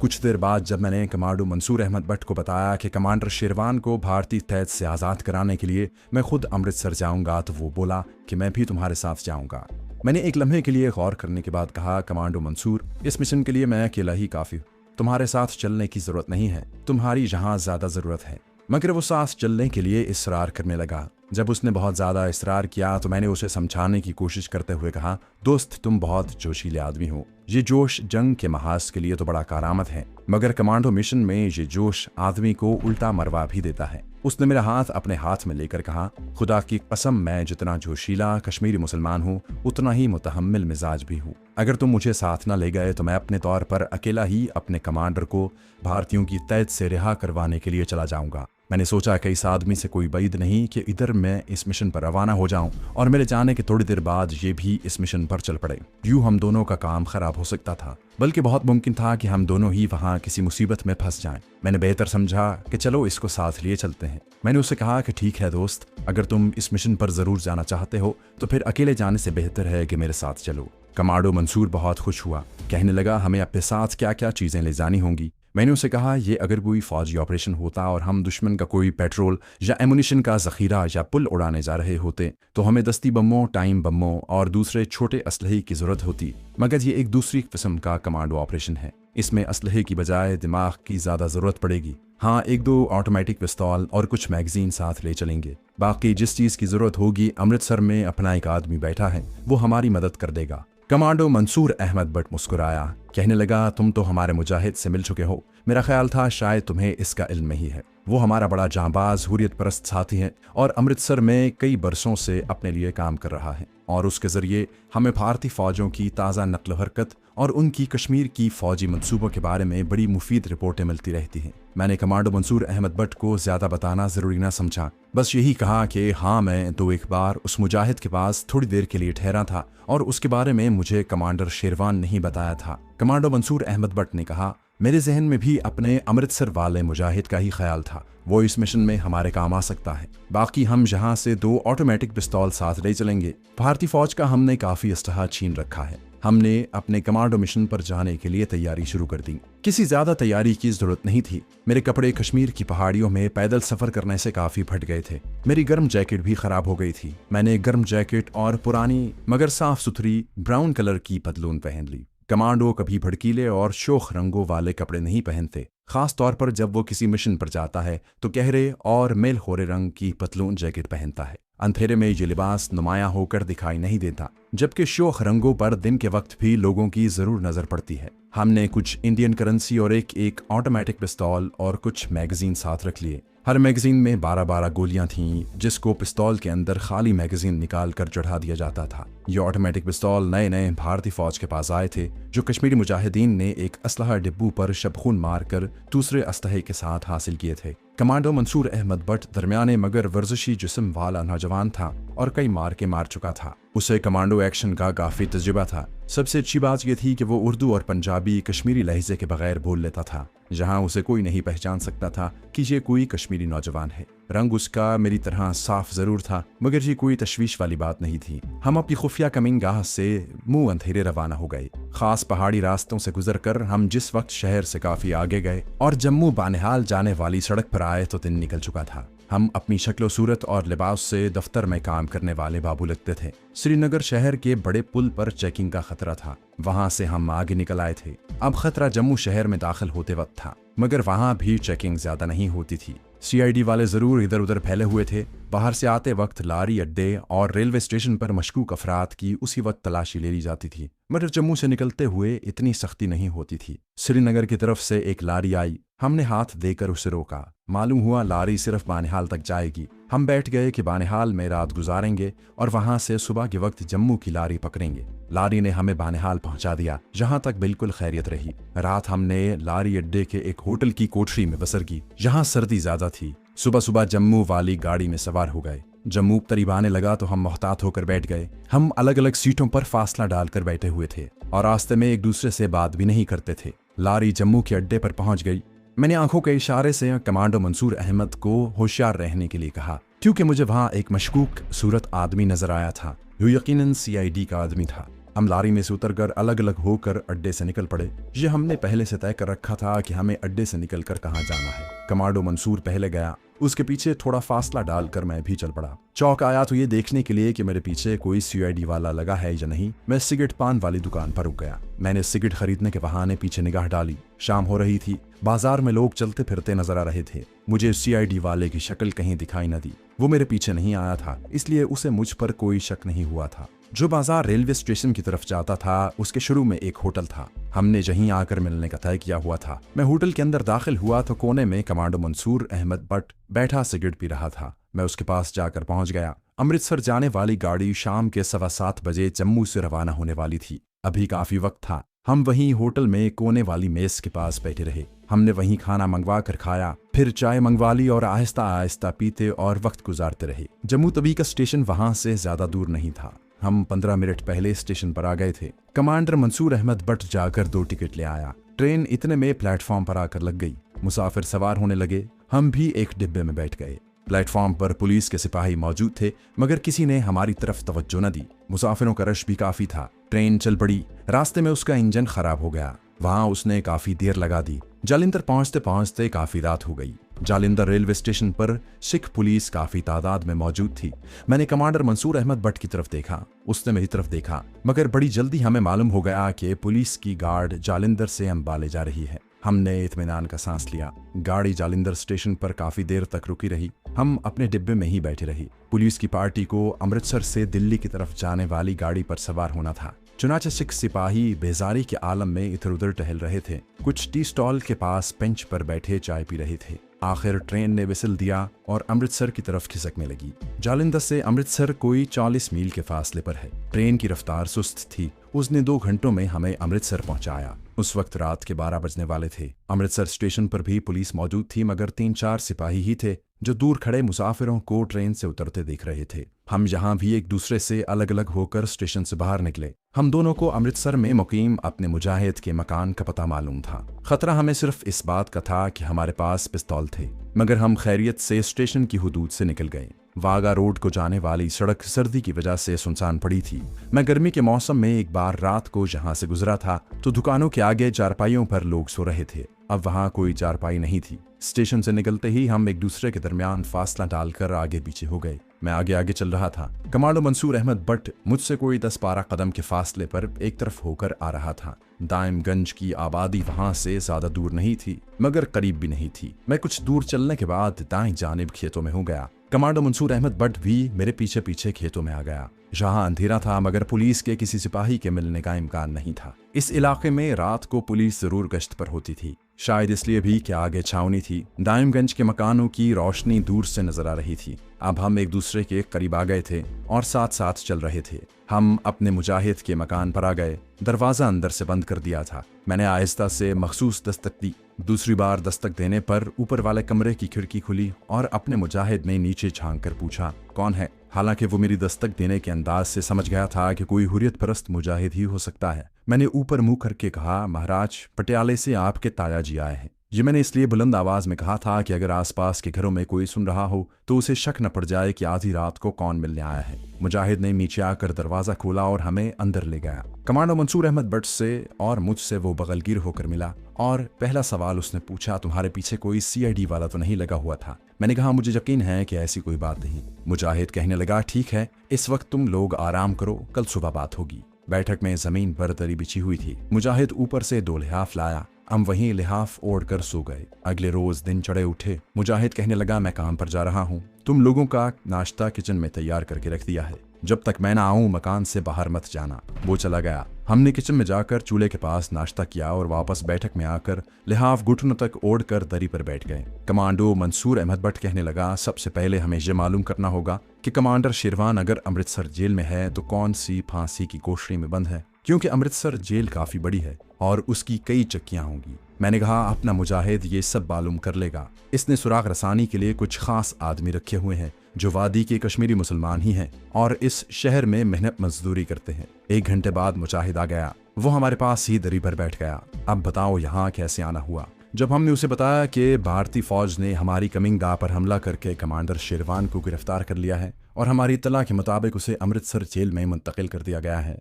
कुछ देर बाद जब मैंने कमांडो मंसूर अहमद भट्ट को बताया कि कमांडर शेरवान को भारतीय कैद से आज़ाद कराने के लिए मैं खुद अमृतसर जाऊंगा, तो वो बोला कि मैं भी तुम्हारे साथ जाऊंगा। मैंने एक लम्हे के लिए गौर करने के बाद कहा, कमांडो मंसूर, इस मिशन के लिए मैं अकेला ही काफ़ी हूँ, तुम्हारे साथ चलने की ज़रूरत नहीं है, तुम्हारी यहाँ ज़्यादा ज़रूरत है। मगर वो साथ चलने के लिए इसरार करने लगा। जब उसने बहुत ज़्यादा इसरार किया तो मैंने उसे समझाने की कोशिश करते हुए कहा, दोस्त, तुम बहुत जोशीले आदमी हो, ये जोश जंग के महाज के लिए तो बड़ा कारामद है, मगर कमांडो मिशन में ये जोश आदमी को उल्टा मरवा भी देता है। उसने मेरा हाथ अपने हाथ में लेकर कहा, खुदा की कसम, मैं जितना जोशीला कश्मीरी मुसलमान हूँ उतना ही मुतहम्मिल मिजाज भी हूँ। अगर तुम मुझे साथ न ले गए तो मैं अपने तौर पर अकेला ही अपने कमांडर को भारतीयों की कैद से रिहा करवाने के लिए चला जाऊंगा। मैंने सोचा कि इस आदमी से कोई बैद नहीं कि इधर मैं इस मिशन पर रवाना हो जाऊं और मेरे जाने के थोड़ी देर बाद ये भी इस मिशन पर चल पड़े। यूं हम दोनों का काम खराब हो सकता था, बल्कि बहुत मुमकिन था कि हम दोनों ही वहां किसी मुसीबत में फंस जाएं। मैंने बेहतर समझा कि चलो इसको साथ लिए चलते हैं। मैंने उसे कहा कि ठीक है दोस्त, अगर तुम इस मिशन पर जरूर जाना चाहते हो तो फिर अकेले जाने से बेहतर है कि मेरे साथ चलो। कमांडो मंसूर बहुत खुश हुआ, कहने लगा, हमें अपने साथ क्या क्या चीजें ले जानी होंगी। मैंने उसे कहा, ये अगर कोई फौजी ऑपरेशन होता और हम दुश्मन का कोई पेट्रोल या एमुनिशन का जखीरा या पुल उड़ाने जा रहे होते तो हमें दस्ती बमों, टाइम बमों और दूसरे छोटे असलहे की जरूरत होती, मगर ये एक दूसरी किस्म का कमांडो ऑपरेशन है। इसमें असलहे की बजाय दिमाग की ज़्यादा ज़रूरत पड़ेगी। हाँ, 1-2 ऑटोमेटिक पिस्तौल और कुछ मैगजीन साथ ले चलेंगे। बाकी जिस चीज़ की ज़रूरत होगी, अमृतसर में अपना एक आदमी बैठा है, वो हमारी मदद कर देगा। कमांडो मंसूर अहमद भट्ट मुस्कुराया, कहने लगा, तुम तो हमारे मुजाहिद से मिल चुके हो, मेरा ख्याल था शायद तुम्हें इसका इल्म नहीं है। वो हमारा बड़ा जांबाज हुर्रियत परस्त साथी है और अमृतसर में कई बरसों से अपने लिए काम कर रहा है और उसके जरिए हमें भारतीय फौजों की ताज़ा नक्ल हरकत और उनकी कश्मीर की फौजी मंसूबों के बारे में बड़ी मुफीद रिपोर्टें मिलती रहती हैं। मैंने कमांडो मंसूर अहमद भट्ट को ज़्यादा बताना ज़रूरी ना समझा, बस यही कहा कि हाँ, मैं तो एक बार उस मुजाहिद के पास थोड़ी देर के लिए ठहरा था और उसके बारे में मुझे कमांडर शेरवान नहीं बताया था। कमांडो मंसूर अहमद भट्ट ने कहा, मेरे जहन में भी अपने अमृतसर वाले मुजाहिद का ही ख्याल था, वो इस मिशन में हमारे काम आ सकता है। बाकी हम यहाँ से 2 ऑटोमेटिक पिस्तौल साथ ले चलेंगे। भारतीय फौज का हमने काफ़ी असलहा छीन रखा है। हमने अपने कमांडो मिशन पर जाने के लिए तैयारी शुरू कर दी। किसी ज्यादा तैयारी की जरूरत नहीं थी। मेरे कपड़े कश्मीर की पहाड़ियों में पैदल सफर करने से काफी फट गए थे। मेरी गर्म जैकेट भी खराब हो गई थी। मैंने गर्म जैकेट और पुरानी मगर साफ सुथरी ब्राउन कलर की पतलून पहन ली। कमांडो कभी भड़कीले और शोख रंगों वाले कपड़े नहीं पहनते, खास तौर पर जब वो किसी मिशन पर जाता है तो गहरे और मेलखोरे रंग की पतलून जैकेट पहनता है। अंधेरे में ये लिबास नुमायां होकर दिखाई नहीं देता, जबकि शोख रंगों पर दिन के वक्त भी लोगों की जरूर नजर पड़ती है। हमने कुछ इंडियन करेंसी और एक ऑटोमेटिक पिस्तौल और कुछ मैगजीन साथ रख लिए। हर मैगजीन में 12-12 गोलियां थीं, जिसको पिस्तौल के अंदर खाली मैगजीन निकाल कर चढ़ा दिया जाता था। ये ऑटोमेटिक पिस्तौल नए नए भारतीय फौज के पास आए थे, जो कश्मीरी मुजाहिदीन ने एक असलहा डिब्बू पर शबखून मारकर दूसरे असलहे के साथ हासिल किए थे। कमांडो मंसूर अहमद भट्ट दरमियाने मगर वर्जिशी जिस्म वाला नौजवान था और कई मार के मार चुका था। उसे कमांडो एक्शन का काफी तजुर्बा था। सबसे अच्छी बात यह थी कि वो उर्दू और पंजाबी कश्मीरी लहजे के बगैर बोल लेता था, जहां उसे कोई नहीं पहचान सकता था कि ये कोई कश्मीरी नौजवान है। रंग उसका मेरी तरह साफ जरूर था, मगर ये कोई तशवीश वाली बात नहीं थी। हम अपनी खुफिया कमीनगाह से मुंह अंधेरे रवाना हो गए। खास पहाड़ी रास्तों से गुजरकर हम जिस वक्त शहर से काफी आगे गए और जम्मू बानिहाल जाने वाली सड़क पर आए तो दिन निकल चुका था। हम अपनी शक्लो सूरत और लिबास से दफ्तर में काम करने वाले बाबू लगते थे। श्रीनगर शहर के बड़े पुल पर चेकिंग का खतरा था, वहां से हम आगे निकल आए थे। अब खतरा जम्मू शहर में दाखिल होते वक्त था, मगर वहां भी चेकिंग ज्यादा नहीं होती थी। CID वाले जरूर इधर उधर फैले हुए थे। बाहर से आते वक्त लारी अड्डे और रेलवे स्टेशन पर मशकूक अफराद की उसी वक्त तलाशी ले ली जाती थी, मगर जम्मू से निकलते हुए इतनी सख्ती नहीं होती थी। श्रीनगर की तरफ से एक लारी आई, हमने हाथ देकर उसे रोका। मालूम हुआ लारी सिर्फ बानिहाल तक जाएगी। हम बैठ गए कि बानिहाल में रात गुजारेंगे और वहां से सुबह के वक्त जम्मू की लारी पकड़ेंगे। लारी ने हमें बानिहाल पहुंचा दिया, जहां तक बिल्कुल खैरियत रही। रात हमने लारी अड्डे के एक होटल की कोठरी में बसर की, जहां सर्दी ज्यादा थी। सुबह सुबह जम्मू वाली गाड़ी में सवार हो गए। जम्मू करीब आने लगा तो हम मोहतात होकर बैठ गए। हम अलग अलग सीटों पर फासला डालकर बैठे हुए थे और रास्ते में एक दूसरे से बात भी नहीं करते थे। लारी जम्मू के अड्डे पर पहुंच गई। मैंने आंखों के इशारे से कमांडो मंसूर अहमद को होशियार रहने के लिए कहा, क्योंकि मुझे वहां एक मशकूक सूरत आदमी नजर आया था, जो यकीनन CID का आदमी था। हम लारी में से उतरकर अलग अलग होकर अड्डे से निकल पड़े। ये हमने पहले से तय कर रखा था कि हमें अड्डे से निकलकर कहाँ जाना है। कमांडो मंसूर पहले गया, उसके पीछे थोड़ा फासला डालकर मैं भी चल पड़ा। चौक आया तो ये देखने के लिए कि मेरे पीछे कोई सीआईडी वाला लगा है या नहीं। मैं सिगरेट पान वाली दुकान पर रुक गया। मैंने सिगरेट खरीदने के बहाने पीछे निगाह डाली। शाम हो रही थी, बाजार में लोग चलते फिरते नजर आ रहे थे। मुझे सीआईडी वाले की शक्ल कहीं दिखाई न दी। वो मेरे पीछे नहीं आया था, इसलिए उसे मुझ पर कोई शक नहीं हुआ था। जो बाजार रेलवे स्टेशन की तरफ जाता था उसके शुरू में एक होटल था। हमने यहीं आकर मिलने का तय किया हुआ था। मैं होटल के अंदर दाखिल हुआ तो कोने में कमांडो मंसूर अहमद भट्ट बैठा सिगरेट पी रहा था। मैं उसके पास जाकर पहुंच गया। अमृतसर जाने वाली गाड़ी शाम के 7:15 बजे जम्मू से रवाना होने वाली थी। अभी काफी वक्त था। हम वहीं होटल में कोने वाली मेज के पास बैठे रहे। हमने वहीं खाना मंगवा कर खाया, फिर चाय मंगवा ली और आहिस्ता आहिस्ता पीते और वक्त गुजारते रहे। जम्मू तवी का स्टेशन वहां से ज्यादा दूर नहीं था। हम 15 मिनट पहले स्टेशन पर आ गए थे। कमांडर मंसूर अहमद भट्ट जाकर 2 टिकट ले आया। ट्रेन इतने में प्लेटफॉर्म पर आकर लग गई। मुसाफिर सवार होने लगे। हम भी एक डिब्बे में बैठ गए। प्लेटफॉर्म पर पुलिस के सिपाही मौजूद थे, मगर किसी ने हमारी तरफ तवज्जो न दी। मुसाफिरों का रश भी काफी था। ट्रेन चल पड़ी। रास्ते में उसका इंजन खराब हो गया। वहां उसने काफी देर लगा दी। जालिंधर पहुंचते पहुंचते काफी रात हो गई। जालिंधर रेलवे स्टेशन पर सिख पुलिस काफी तादाद में मौजूद थी। मैंने कमांडर मंसूर अहमद भट्ट की तरफ देखा, उसने मेरी तरफ देखा, मगर बड़ी जल्दी हमें मालूम हो गया कि पुलिस की गार्ड जालिंधर से अंबाले जा रही है। हमने इत्मीनान का सांस लिया। गाड़ी जालिंधर स्टेशन पर काफी देर तक रुकी रही। हम अपने डिब्बे में ही बैठे रहे। पुलिस की पार्टी को अमृतसर से दिल्ली की तरफ जाने वाली गाड़ी पर सवार होना था। चुनाचे सिख सिपाही बेजारी के आलम में इधर उधर टहल रहे थे। कुछ टी स्टॉल के पास बेंच पर बैठे चाय पी रहे थे। आखिर ट्रेन ने विसल दिया और अमृतसर की तरफ खिसकने लगी। जालिंधर से अमृतसर कोई 40 मील के फासले पर है। ट्रेन की रफ्तार सुस्त थी। उसने 2 घंटों में हमें अमृतसर पहुंचाया। उस वक्त रात के 12 बजने वाले थे। अमृतसर स्टेशन पर भी पुलिस मौजूद थी, मगर 3-4 सिपाही ही थे जो दूर खड़े मुसाफिरों को ट्रेन से उतरते देख रहे थे। हम यहाँ भी एक दूसरे से अलग अलग होकर स्टेशन से बाहर निकले। हम दोनों को अमृतसर में मुकीम अपने मुजाहिद के मकान का पता मालूम था। खतरा हमें सिर्फ इस बात का था कि हमारे पास पिस्तौल थे, मगर हम खैरियत से स्टेशन की हुदूद से निकल गए। वागा रोड को जाने वाली सड़क सर्दी की वजह से सुनसान पड़ी थी। मैं गर्मी के मौसम में एक बार रात को यहाँ से गुजरा था तो दुकानों के आगे चारपाइयों पर लोग सो रहे थे। अब वहाँ कोई चारपाई नहीं थी। स्टेशन से निकलते ही हम एक दूसरे के दरमियान फासला डालकर आगे पीछे हो गए। मैं आगे आगे चल रहा था। कमांडो मंसूर अहमद भट्ट मुझसे कोई 10-12 कदम के फासले पर एक तरफ होकर आ रहा था। दाइमगंज की आबादी वहां से ज्यादा दूर नहीं थी, मगर करीब भी नहीं थी। मैं कुछ दूर चलने के बाद दाएं जानिब खेतों में हो गया। कमांडो मंसूर अहमद भट्ट भी मेरे पीछे पीछे खेतों में आ गया। जहां अंधेरा था, मगर पुलिस के किसी सिपाही के मिलने का इम्कान नहीं था। इस इलाके में रात को पुलिस जरूर गश्त पर होती थी, शायद इसलिए भी कि आगे छावनी थी। दाइमगंज के मकानों की रोशनी दूर से नजर आ रही थी। अब हम एक दूसरे के करीब आ गए थे और साथ साथ चल रहे थे। हम अपने मुजाहिद के मकान पर आ गए। दरवाजा अंदर से बंद कर दिया था। मैंने आहिस्ता से मखसूस दस्तक दी। दूसरी बार दस्तक देने पर ऊपर वाले कमरे की खिड़की खुली और अपने मुजाहिद ने नीचे झांक कर पूछा, कौन है? हालांकि वो मेरी दस्तक देने के अंदाज से समझ गया था कि कोई हुर्रियत परस्त मुजाहिद ही हो सकता है। मैंने ऊपर मुंह करके कहा, महाराज, पटियाले से आपके ताया जी आए हैं। ये मैंने इसलिए बुलंद आवाज में कहा था कि अगर आसपास के घरों में कोई सुन रहा हो तो उसे शक न पड़ जाए कि आधी रात को कौन मिलने आया है। मुजाहिद ने नीचे आकर दरवाजा खोला और हमें अंदर ले गया। कमांडो मंसूर अहमद भट्ट से और मुझसे वो बगलगीर होकर मिला और पहला सवाल उसने पूछा, तुम्हारे पीछे कोई सीआईडी वाला तो नहीं लगा हुआ था? मैंने कहा, मुझे यकीन है कि ऐसी कोई बात नहीं। मुजाहिद कहने लगा, ठीक है, इस वक्त तुम लोग आराम करो, कल सुबह बात होगी। बैठक में जमीन पर दरी बिछी हुई थी। मुजाहिद ऊपर से 2 लिहाफ लाया। हम वहीं लिहाफ ओढ़ कर सो गए। अगले रोज दिन चढ़े उठे। मुजाहिद कहने लगा, मैं काम पर जा रहा हूँ, तुम लोगों का नाश्ता किचन में तैयार करके रख दिया है, जब तक मैं ना आऊं मकान से बाहर मत जाना। वो चला गया। हमने किचन में जाकर चूल्हे के पास नाश्ता किया और वापस बैठक में आकर लिहाफ घुटनों तक ओढ़ कर दरी पर बैठ गए। कमांडो मंसूर अहमद भट्ट कहने लगा, सबसे पहले हमें यह मालूम करना होगा कि कमांडर शेरवान अगर अमृतसर जेल में है तो कौन सी फांसी की कोठरी में बंद है, क्योंकि अमृतसर जेल काफी बड़ी है और उसकी कई चक्कियां होंगी। मैंने कहा, अपना मुजाहिद ये सब मालूम कर लेगा। इसने सुराग रसानी के लिए कुछ खास आदमी रखे हुए हैं जो वादी के कश्मीरी मुसलमान ही हैं और इस शहर में मेहनत मजदूरी करते हैं। 1 घंटे बाद मुजाहिद आ गया। वो हमारे पास ही दरी पर बैठ गया। अब बताओ यहाँ कैसे आना हुआ? जब हमने उसे बताया कि भारतीय फौज ने हमारी कमिंग गाह पर हमला करके कमांडर शेरवान को गिरफ्तार कर लिया है और हमारी इत्तला के मुताबिक उसे अमृतसर जेल में मुंतकिल कर दिया गया है,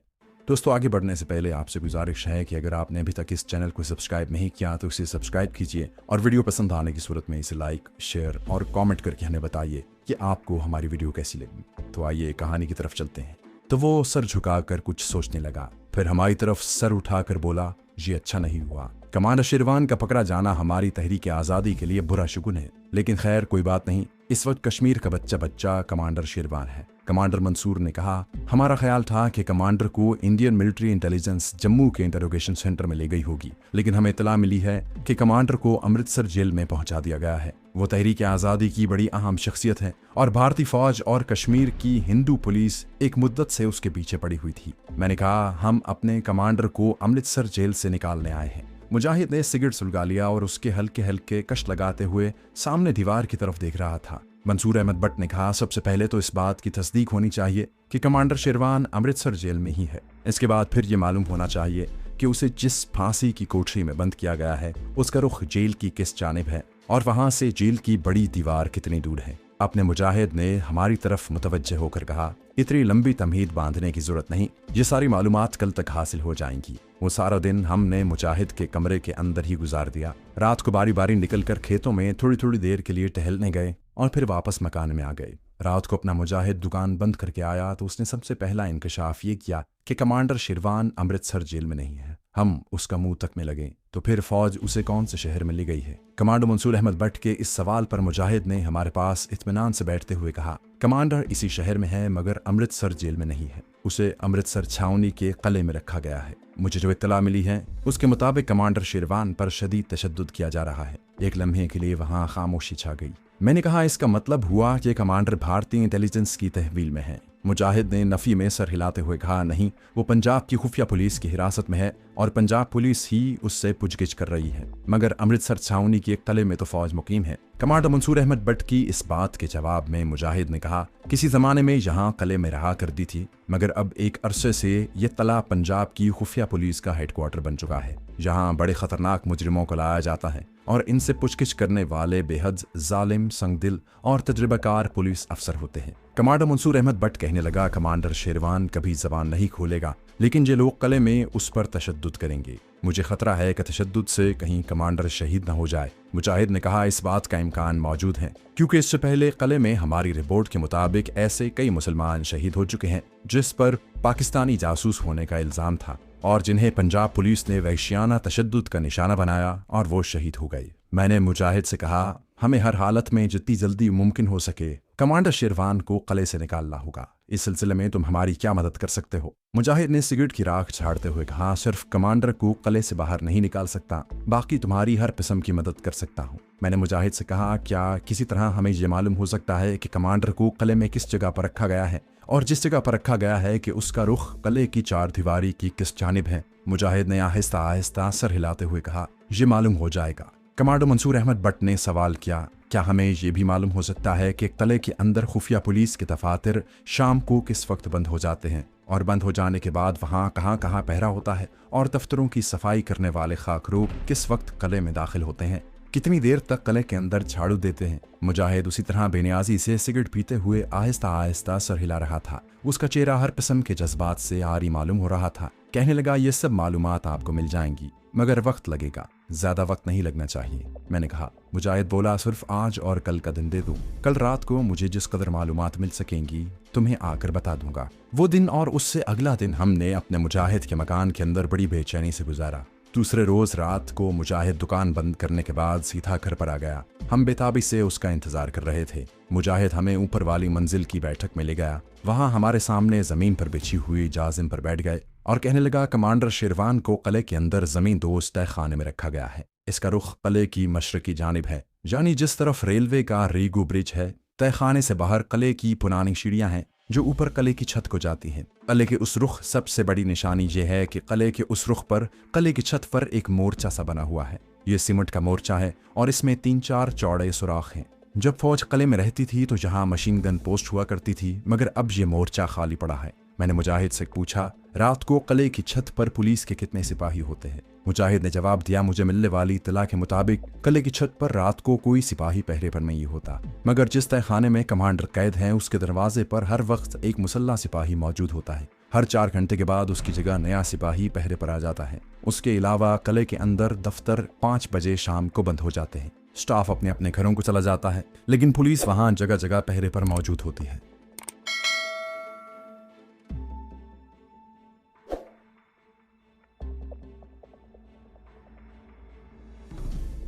दोस्तों, आगे बढ़ने से पहले आपसे गुजारिश है कि अगर आपने अभी तक इस चैनल को सब्सक्राइब नहीं किया तो इसे सब्सक्राइब कीजिए और वीडियो पसंद आने की सूरत में इसे लाइक, शेयर और कमेंट करके हमें बताइए कि आपको हमारी वीडियो कैसी लगी। तो आइए कहानी की तरफ चलते हैं। तो वो सर झुकाकर कुछ सोचने लगा, फिर हमारी तरफ सर उठाकर बोला, ये अच्छा नहीं हुआ। कमांडर शेरवान का पकड़ा जाना हमारी तहरीक आज़ादी के लिए बुरा शुगुन है, लेकिन खैर कोई बात नहीं। इस वक्त कश्मीर का बच्चा कमांडर शेरवान है। कमांडर मंसूर ने कहा, हमारा ख्याल था कि कमांडर को इंडियन मिलिट्री इंटेलिजेंस जम्मू के इंटरोगेशन सेंटर में ले गई होगी, लेकिन हमें इत्तला मिली है कि कमांडर को अमृतसर जेल में पहुंचा दिया गया है। वो तहरीक आज़ादी की बड़ी अहम शख्सियत है और भारतीय फौज और कश्मीर की हिंदू पुलिस एक मुद्दत से उसके पीछे पड़ी हुई थी। मैंने कहा, हम अपने कमांडर को अमृतसर जेल से निकालने आए हैं। मुजाहिद ने सिगरेट सुलगा लिया और उसके हल्के हल्के कश लगाते हुए सामने दीवार की तरफ देख रहा था। मंसूर अहमद भट्ट ने कहा, सबसे पहले तो इस बात की तस्दीक होनी चाहिए कि कमांडर शेरवान अमृतसर जेल में ही है। इसके बाद फिर ये मालूम होना चाहिए कि उसे जिस फांसी की कोठरी में बंद किया गया है उसका रुख जेल की किस जानिब है और वहां से जेल की बड़ी दीवार कितनी दूर है। अपने मुजाहिद ने हमारी तरफ मुतवज्जे होकर कहा, इतनी लंबी तमहीद बांधने की जरूरत नहीं, ये सारी मालूमात कल तक हासिल हो जाएंगी। वो सारा दिन हमने मुजाहिद के कमरे के अंदर ही गुजार दिया। रात को बारी बारी निकलकर खेतों में थोड़ी थोड़ी देर के लिए टहलने गए और फिर वापस मकान में आ गए। रात को अपना मुजाहिद दुकान बंद करके आया तो उसने सबसे पहला इंकशाफ ये किया कि कमांडर शेरवान अमृतसर जेल में नहीं है। हम उसका मुंह तकने लगे, तो फिर फौज उसे कौन से शहर में ले गई है? कमांडर मंसूर अहमद भट्ट के इस सवाल पर मुजाहिद ने हमारे पास इत्मीनान से बैठते हुए कहा, कमांडर इसी शहर में है मगर अमृतसर जेल में नहीं है। उसे अमृतसर छावनी के किले में रखा गया है। मुझे जो इत्तला मिली है उसके मुताबिक कमांडर शेरवान पर शदीद तशद्दुद किया जा रहा है। एक लम्हे के लिए वहां खामोशी छा गई। मैंने कहा, इसका मतलब हुआ कि कमांडर भारतीय इंटेलिजेंस की तहवील में है। मुजाहिद ने नफी में सर हिलाते हुए कहा, नहीं, वो पंजाब की खुफिया पुलिस की हिरासत में है और पंजाब पुलिस ही उससे पूछगिछ कर रही है, मगर अमृतसर छावनी के एक किले में तो फौज मुकीम है। कमांडर मंसूर अहमद भट्ट की इस बात के जवाब में मुजाहिद ने कहा, किसी जमाने में यहाँ किले में रहा करती थी, मगर अब एक अरसे से ये तला पंजाब की खुफिया पुलिस का हेडक्वार्टर बन चुका है। यहाँ बड़े खतरनाक मुजरिमों को लाया जाता है और इनसे पूछगिछ करने वाले बेहद जालिम, संगदिल और तजुर्बाकार पुलिस अफसर होते हैं। कमांडर मंसूर अहमद भट्ट कहने लगा, कमांडर शेरवान कभी जबान नहीं खोलेगा, लेकिन ये लोग किले में उस पर तशद्दुद करेंगे। मुझे खतरा है कि तशद्दुद से कहीं कमांडर शहीद न हो जाए। मुजाहिद ने कहा, इस बात का इम्कान मौजूद है, क्योंकि इससे पहले किले में हमारी रिपोर्ट के मुताबिक ऐसे कई मुसलमान शहीद हो चुके हैं जिस पर पाकिस्तानी जासूस होने का इल्जाम था और जिन्हें पंजाब पुलिस ने वहशियाना तशद्दुद का निशाना बनाया और वो शहीद हो गए। मैंने मुजाहिद से कहा, हमें हर हालत में जितनी जल्दी मुमकिन हो सके कमांडर शेरवान को किले से निकालना होगा। इस सिलसिले में तुम हमारी क्या मदद कर सकते हो? मुजाहिद ने सिगरेट की राख झाड़ते हुए कहा, सिर्फ कमांडर को किले से बाहर नहीं निकाल सकता, बाकी तुम्हारी हर किस्म की मदद कर सकता हूँ। मैंने मुजाहिद से कहा, क्या किसी तरह हमें ये मालूम हो सकता है कि कमांडर को किले में किस जगह पर रखा गया है और जिस जगह पर रखा गया है कि उसका रुख किले की चार दीवारी की किस जानिब है? मुजाहिद ने आहिस्ता आहिस्ता सर हिलाते हुए कहा, ये मालूम हो जाएगा। कमांडर मंसूर अहमद भट्ट ने सवाल किया, क्या हमें ये भी मालूम हो सकता है कि किले के अंदर खुफिया पुलिस के दफातर शाम को किस वक्त बंद हो जाते हैं और बंद हो जाने के बाद वहाँ कहाँ कहाँ पहरा होता है और दफ्तरों की सफाई करने वाले खाकरूब किस वक्त किले में दाखिल होते हैं, कितनी देर तक किले के अंदर झाड़ू देते हैं? मुजाहिद उसी तरह बेनियाजी से सिगरेट पीते हुए आहिस्ता आहिस्ता सर हिला रहा था। उसका चेहरा हर किस्म के जज्बात से आरी मालूम हो रहा था। कहने लगा, ये सब मालूमात आपको मिल जाएंगी मगर वक्त लगेगा, ज्यादा वक्त नहीं लगना चाहिए। मैंने कहा। मुजाहिद बोला, सिर्फ आज और कल का दिन दे दूं, कल रात को मुझे जिस कदर मालूमात मिल सकेंगी तुम्हें आकर बता दूंगा। वो दिन और उससे अगला दिन हमने अपने मुजाहिद के मकान के अंदर बड़ी बेचैनी से गुजारा। दूसरे रोज रात को मुजाहिद दुकान बंद करने के बाद सीधा घर पर आ गया। हम बेताबी से उसका इंतजार कर रहे थे। मुजाहिद हमें ऊपर वाली मंजिल की बैठक में ले गया। वहां हमारे सामने जमीन पर बिछी हुई जाजिम पर बैठ गए और कहने लगा, कमांडर शेरवान को किले के अंदर जमीन दोस्त तय खाने में रखा गया है। इसका रुख किले की मशरकी जानिब है, यानी जिस तरफ रेलवे का रीगू ब्रिज है। तय खाने से बाहर किले की पुरानी सीढ़ियां हैं जो ऊपर किले की छत को जाती हैं। किले के उस रुख सबसे बड़ी निशानी ये है कि किले के उस रुख पर किले की छत पर एक मोर्चा सा बना हुआ है। ये सीमेंट का मोर्चा है और इसमें 3-4 चौड़े सुराख हैं। जब फौज किले में रहती थी तो यहाँ मशीन गन पोस्ट हुआ करती थी, मगर अब ये मोर्चा खाली पड़ा है। मैंने मुजाहिद से पूछा, रात को किले की छत पर पुलिस के कितने सिपाही होते हैं? मुजाहिद ने जवाब दिया, मुझे मिलने वाली इत्तला के मुताबिक किले की छत पर रात को कोई सिपाही पहरे पर नहीं होता, मगर जिस तहखाने में कमांडर कैद हैं उसके दरवाजे पर हर वक्त एक मुसल्ला सिपाही मौजूद होता है। हर 4 घंटे के बाद उसकी जगह नया सिपाही पहरे पर आ जाता है। उसके अलावा किले के अंदर दफ्तर 5 बजे शाम को बंद हो जाते हैं। स्टाफ अपने अपने घरों को चला जाता है, लेकिन पुलिस वहां जगह जगह पहरे पर मौजूद होती है।